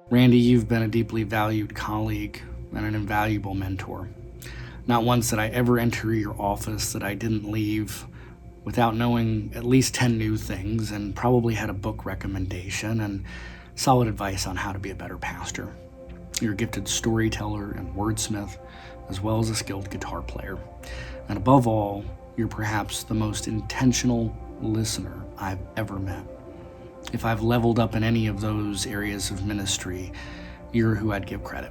Randy, you've been a deeply valued colleague and an invaluable mentor. Not once did I ever enter your office that I didn't leave without knowing at least 10 new things, and probably had a book recommendation and solid advice on how to be a better pastor. You're a gifted storyteller and wordsmith, as well as a skilled guitar player. And above all, you're perhaps the most intentional listener I've ever met. If I've leveled up in any of those areas of ministry, you're who I'd give credit.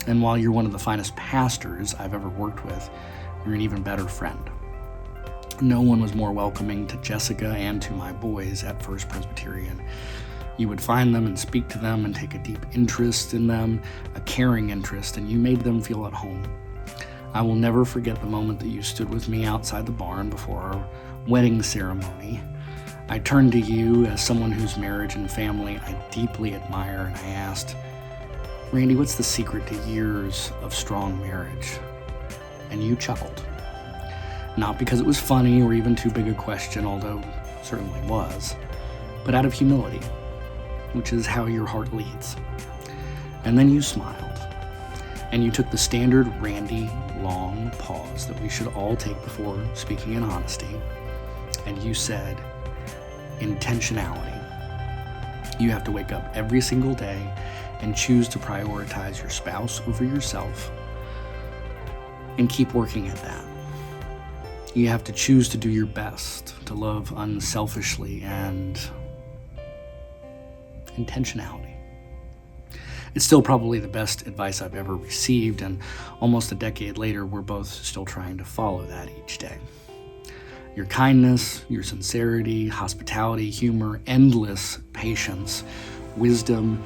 And while you're one of the finest pastors I've ever worked with, you're an even better friend. No one was more welcoming to Jessica and to my boys at First Presbyterian. You would find them and speak to them and take a deep interest in them, a caring interest, and you made them feel at home. I will never forget the moment that you stood with me outside the barn before our wedding ceremony. I turned to you as someone whose marriage and family I deeply admire, and I asked, "Randy, what's the secret to years of strong marriage?" And you chuckled. Not because it was funny or even too big a question, although it certainly was, but out of humility, which is how your heart leads. And then you smiled, and you took the standard Randy long pause that we should all take before speaking in honesty, and you said, intentionality. You have to wake up every single day and choose to prioritize your spouse over yourself, and keep working at that. You have to choose to do your best, to love unselfishly, and intentionality. It's still probably the best advice I've ever received, and almost a decade later, we're both still trying to follow that each day. Your kindness, your sincerity, hospitality, humor, endless patience, wisdom,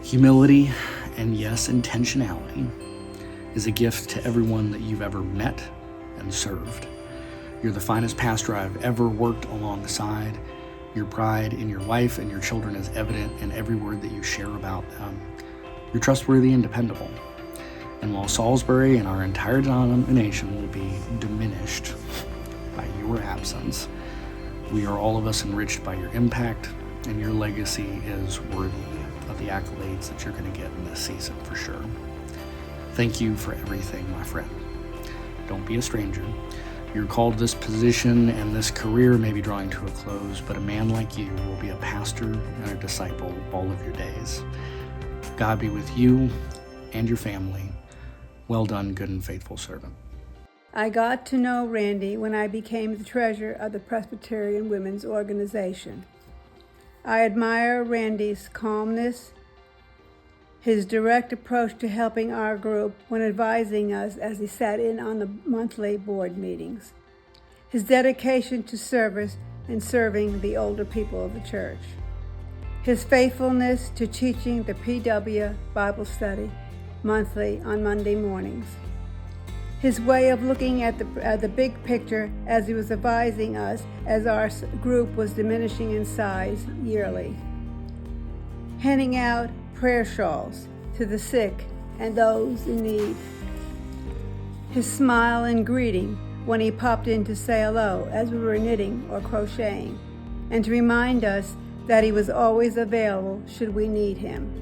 humility, and yes, intentionality is a gift to everyone that you've ever met and served. You're the finest pastor I've ever worked alongside. Your pride in your wife and your children is evident in every word that you share about them. You're trustworthy and dependable. And while Salisbury and our entire denomination will be diminished by your absence, we are all of us enriched by your impact, and your legacy is worthy of the accolades that you're going to get in this season for sure. Thank you for everything, my friend. Don't be a stranger. You're called this position, and this career may be drawing to a close, but a man like you will be a pastor and a disciple all of your days. God be with you and your family. Well done, good and faithful servant. I got to know Randy when I became the treasurer of the Presbyterian Women's Organization. I admire Randy's calmness, his direct approach to helping our group when advising us as he sat in on the monthly board meetings, his dedication to service and serving the older people of the church, his faithfulness to teaching the PW Bible study monthly on Monday mornings, his way of looking at the big picture as he was advising us as our group was diminishing in size yearly, handing out prayer shawls to the sick and those in need, his smile and greeting when he popped in to say hello as we were knitting or crocheting, and to remind us that he was always available should we need him.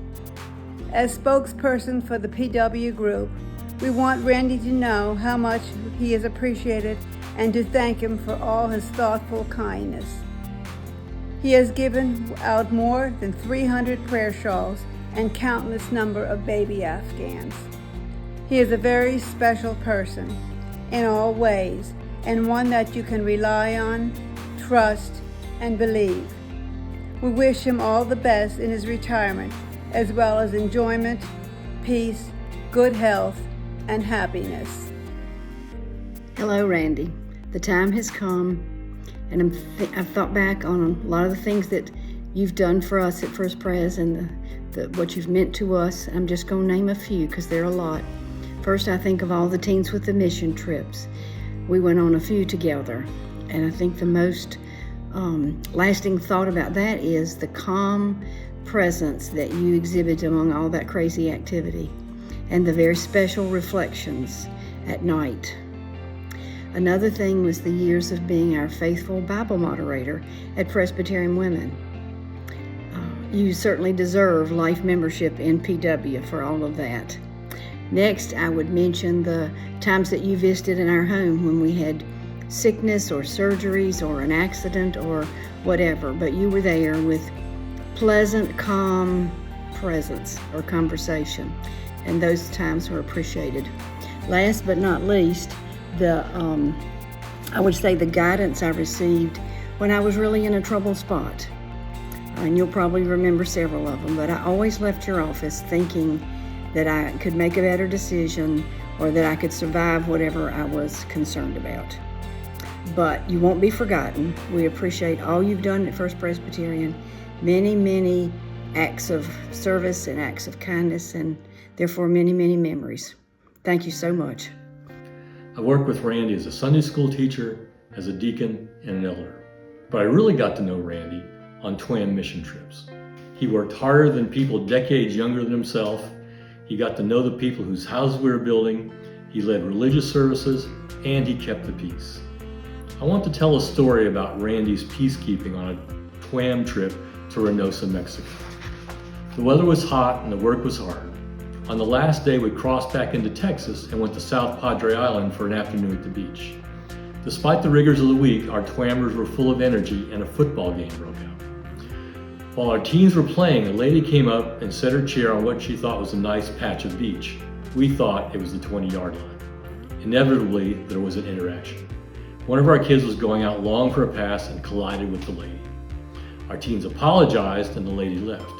As spokesperson for the PW group, we want Randy to know how much he is appreciated and to thank him for all his thoughtful kindness. He has given out more than 300 prayer shawls and countless number of baby Afghans. He is a very special person in all ways, and one that you can rely on, trust, and believe. We wish him all the best in his retirement, as well as enjoyment, peace, good health, and happiness. Hello, Randy. The time has come, and I've thought back on a lot of the things that you've done for us at First Pres and what you've meant to us. I'm just going to name a few because there are a lot. First, I think of all the teens with the mission trips. We went on a few together, and I think the most lasting thought about that is the calm presence that you exhibit among all that crazy activity, and the very special reflections at night. Another thing was the years of being our faithful Bible moderator at Presbyterian Women. You certainly deserve life membership in PW for all of that. Next, I would mention the times that you visited in our home when we had sickness or surgeries or an accident or whatever, but you were there with pleasant, calm presence or conversation, and those times were appreciated. Last but not least, I would say the guidance I received when I was really in a troubled spot. And you'll probably remember several of them, but I always left your office thinking that I could make a better decision or that I could survive whatever I was concerned about. But you won't be forgotten. We appreciate all you've done at First Presbyterian, many, many acts of service and acts of kindness, and therefore many, many memories. Thank you so much. I worked with Randy as a Sunday school teacher, as a deacon, and an elder. But I really got to know Randy on TWAM mission trips. He worked harder than people decades younger than himself. He got to know the people whose houses we were building. He led religious services, and he kept the peace. I want to tell a story about Randy's peacekeeping on a TWAM trip to Reynosa, Mexico. The weather was hot and the work was hard. On the last day, we crossed back into Texas and went to South Padre Island for an afternoon at the beach. Despite the rigors of the week, our TWAMers were full of energy and a football game broke out. While our teams were playing, a lady came up and set her chair on what she thought was a nice patch of beach. We thought it was the 20-yard line. Inevitably, there was an interaction. One of our kids was going out long for a pass and collided with the lady. Our teams apologized and the lady left.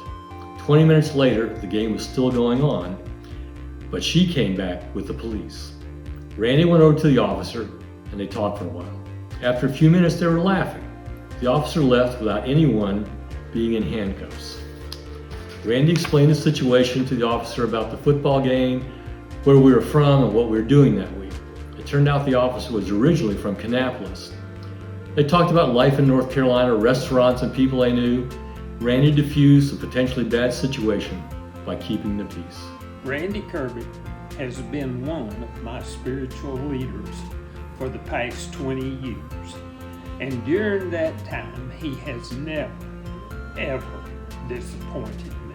20 minutes later, the game was still going on, but she came back with the police. Randy went over to the officer and they talked for a while. After a few minutes, they were laughing. The officer left without anyone being in handcuffs. Randy explained the situation to the officer about the football game, where we were from, and what we were doing that week. It turned out the officer was originally from Kannapolis. They talked about life in North Carolina, restaurants and people they knew. Randy diffused a potentially bad situation by keeping the peace. Randy Kirby has been one of my spiritual leaders for the past 20 years. And during that time, he has never, ever disappointed me.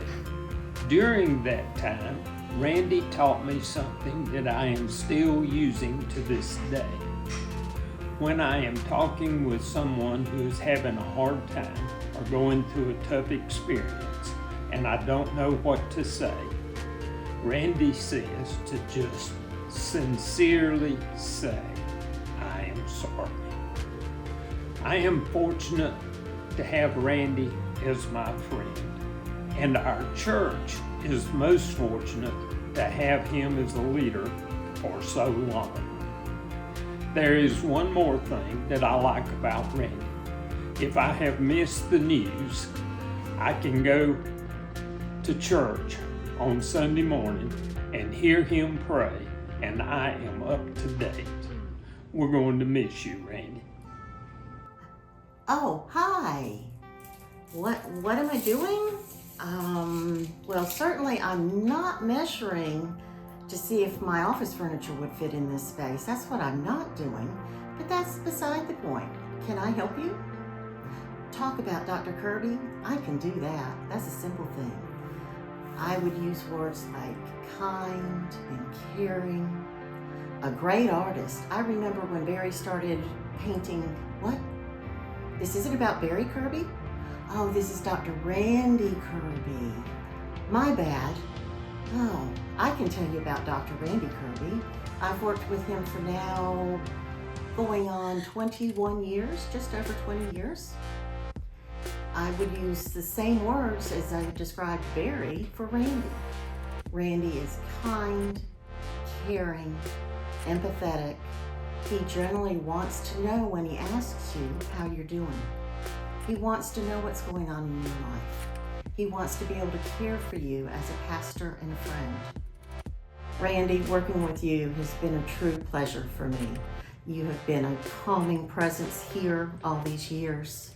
During that time, Randy taught me something that I am still using to this day. When I am talking with someone who is having a hard time or going through a tough experience and I don't know what to say, Randy says to just sincerely say, I am sorry. I am fortunate to have Randy as my friend, and our church is most fortunate to have him as a leader for so long. There is one more thing that I like about Randy. If I have missed the news, I can go to church on Sunday morning and hear him pray, and I am up to date. We're going to miss you, Randy. Oh, hi. What am I doing? Well, certainly I'm not measuring to see if my office furniture would fit in this space. That's what I'm not doing, but that's beside the point. Can I help you? Talk about Dr. Kirby? I can do that. That's a simple thing. I would use words like kind and caring. A great artist. I remember when Barry started painting, what? This isn't about Barry Kirby? Oh, this is Dr. Randy Kirby. My bad. Oh, I can tell you about Dr. Randy Kirby. I've worked with him for now going on 21 years, just over 20 years. I would use the same words as I described Barry for Randy. Randy is kind, caring, empathetic. He generally wants to know when he asks you how you're doing. He wants to know what's going on in your life. He wants to be able to care for you as a pastor and a friend. Randy, working with you has been a true pleasure for me. You have been a calming presence here all these years.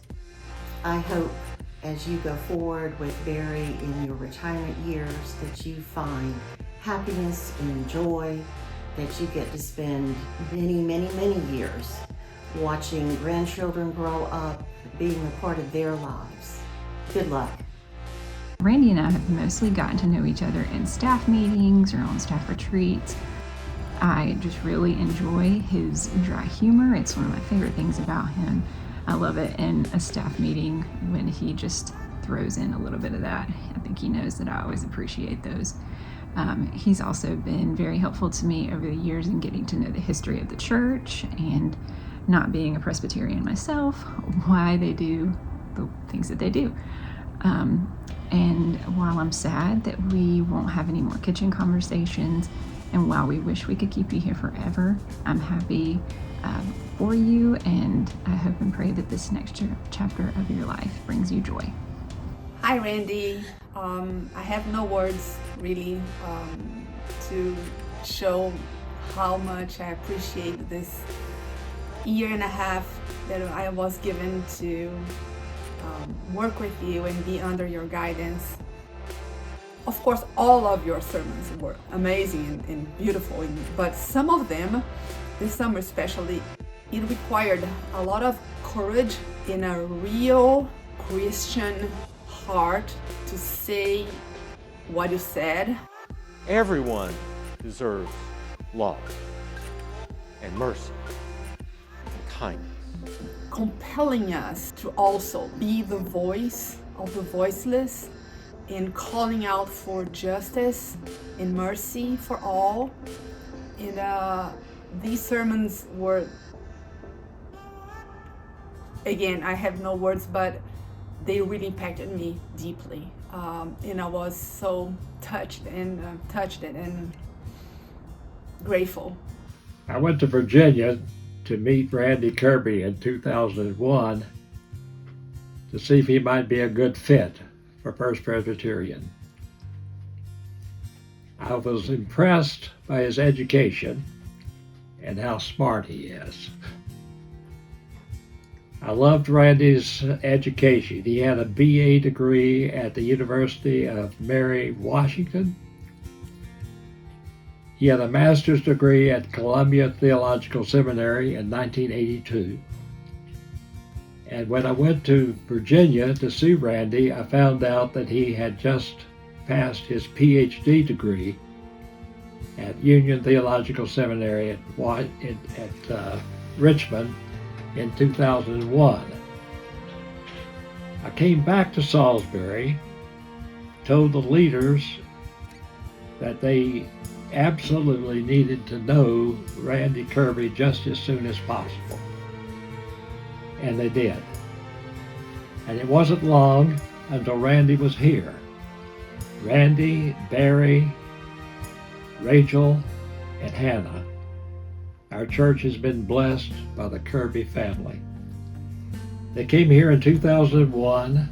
I hope as you go forward with Barry in your retirement years that you find happiness and joy, that you get to spend many, many, many years watching grandchildren grow up, being a part of their lives. Good luck. Randy and I have mostly gotten to know each other in staff meetings or on staff retreats. I just really enjoy his dry humor. It's one of my favorite things about him. I love it in a staff meeting when he just throws in a little bit of that. I think he knows that I always appreciate those. He's also been very helpful to me over the years in getting to know the history of the church and, not being a Presbyterian myself, why they do the things that they do. And while I'm sad that we won't have any more kitchen conversations, and while we wish we could keep you here forever, I'm happy for you, and I hope and pray that this next chapter of your life brings you joy. Hi Randy, I have no words really to show how much I appreciate this year and a half that I was given to work with you and be under your guidance. Of course, all of your sermons were amazing and beautiful, but some of them, this summer especially, it required a lot of courage in a real Christian heart to say what you said. Everyone deserves love and mercy and kindness. Compelling us to also be the voice of the voiceless in calling out for justice and mercy for all. And these sermons were, again, I have no words, but they really impacted me deeply. And I was so touched and grateful. I went to Virginia to meet Randy Kirby in 2001 to see if he might be a good fit for First Presbyterian. I was impressed by his education and how smart he is. I loved Randy's education. He had a BA degree at the University of Mary Washington. He had a master's degree at Columbia Theological Seminary in 1982. And when I went to Virginia to see Randy, I found out that he had just passed his PhD degree at Union Theological Seminary at Richmond in 2001. I came back to Salisbury, told the leaders that they absolutely needed to know Randy Kirby just as soon as possible. And they did. And it wasn't long until Randy was here. Randy, Barry, Rachel, and Hannah. Our church has been blessed by the Kirby family. They came here in 2001.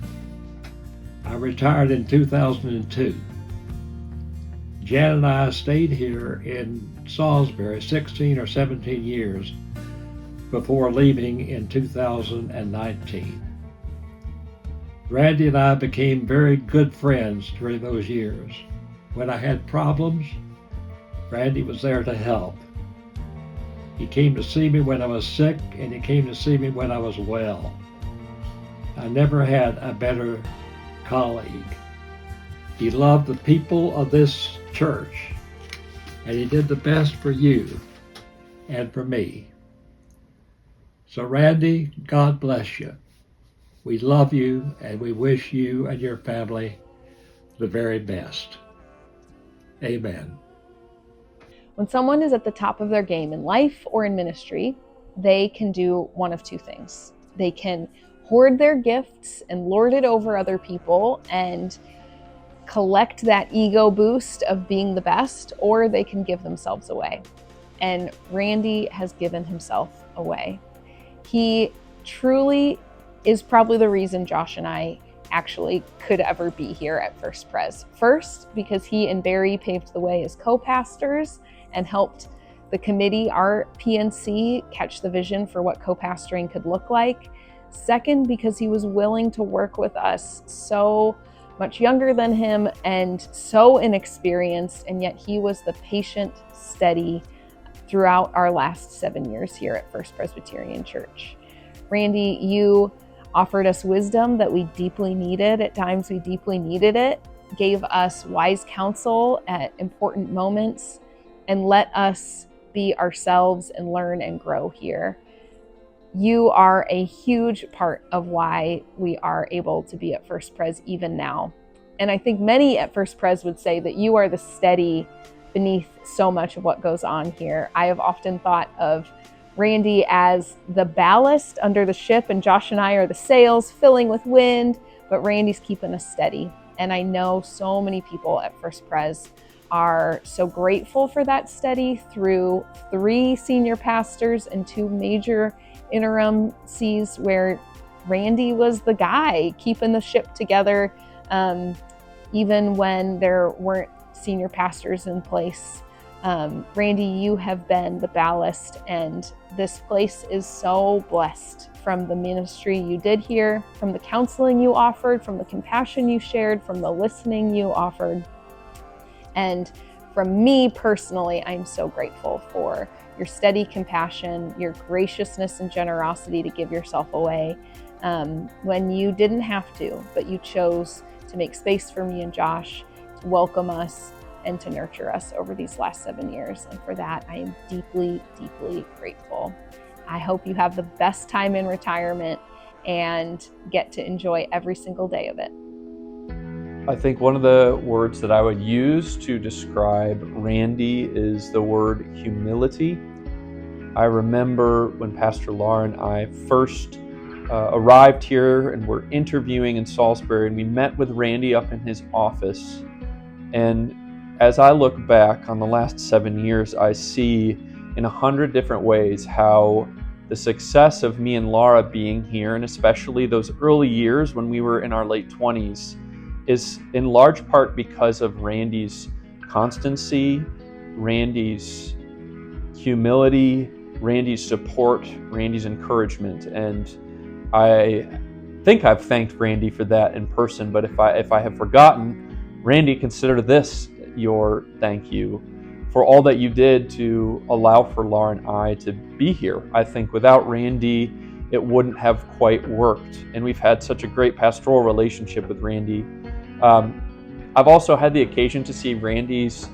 I retired in 2002. Jan and I stayed here in Salisbury 16 or 17 years before leaving in 2019. Randy and I became very good friends during those years. When I had problems, Randy was there to help. He came to see me when I was sick, and he came to see me when I was well. I never had a better colleague. He loved the people of this church, and he did the best for you and for me. So Randy, God bless you. We love you, and we wish you and your family the very best. Amen. When someone is at the top of their game in life or in ministry, they can do one of two things. They can hoard their gifts and lord it over other people and collect that ego boost of being the best, or they can give themselves away. And Randy has given himself away. He truly is probably the reason Josh and I actually could ever be here at First Pres. First, because he and Barry paved the way as co-pastors and helped the committee, our PNC, catch the vision for what co-pastoring could look like. Second, because he was willing to work with us, so much younger than him and so inexperienced, and yet he was the patient, steady throughout our last 7 years here at First Presbyterian Church. Randy, you offered us wisdom that we deeply needed. At times we deeply needed it, gave us wise counsel at important moments, and let us be ourselves and learn and grow here. You are a huge part of why we are able to be at First Pres even now. And I think many at First Pres would say that you are the steady beneath so much of what goes on here. I have often thought of Randy as the ballast under the ship, and Josh and I are the sails filling with wind, but Randy's keeping us steady. And I know so many people at First Pres are so grateful for that steady through 3 senior pastors and 2 major interim Cs, where Randy was the guy keeping the ship together, even when there weren't senior pastors in place. Randy, you have been the ballast, and this place is so blessed from the ministry you did here, from the counseling you offered, from the compassion you shared, from the listening you offered. And from me personally, I'm so grateful for your steady compassion, your graciousness and generosity to give yourself away when you didn't have to, but you chose to make space for me and Josh, to welcome us, and to nurture us over these last 7 years. And for that, I am deeply, deeply grateful. I hope you have the best time in retirement and get to enjoy every single day of it. I think one of the words that I would use to describe Randy is the word humility. I remember when Pastor Laura and I first arrived here and were interviewing in Salisbury, and we met with Randy up in his office. And as I look back on the last 7 years, I see in 100 different ways how the success of me and Laura being here, and especially those early years when we were in our late 20s, is in large part because of Randy's constancy, Randy's humility, Randy's support, Randy's encouragement. And I think I've thanked Randy for that in person, but if I have forgotten, Randy, consider this your thank you for all that you did to allow for Laura and I to be here. I think without Randy, it wouldn't have quite worked. And we've had such a great pastoral relationship with Randy. I've also had the occasion to see Randy's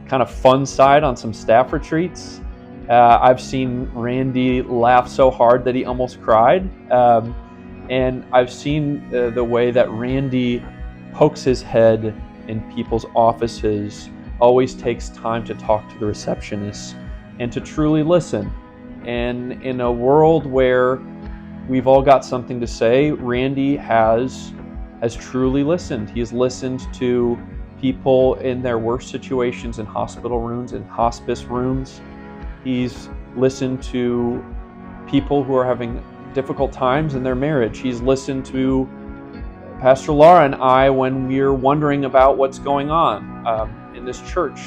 kind of fun side on some staff retreats. I've seen Randy laugh so hard that he almost cried. And I've seen the way that Randy pokes his head in people's offices, always takes time to talk to the receptionists and to truly listen. And in a world where we've all got something to say, Randy has truly listened. He has listened to people in their worst situations in hospital rooms, in hospice rooms. He's listened to people who are having difficult times in their marriage. He's listened to Pastor Laura and I when we're wondering about what's going on in this church.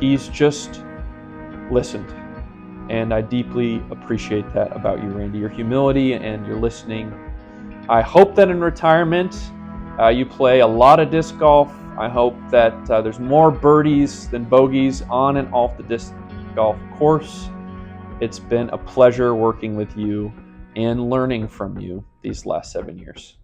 He's just listened. And I deeply appreciate that about you, Randy, your humility and your listening. I hope that in retirement, you play a lot of disc golf. I hope that there's more birdies than bogeys on and off the disc golf course. It's been a pleasure working with you and learning from you these last 7 years.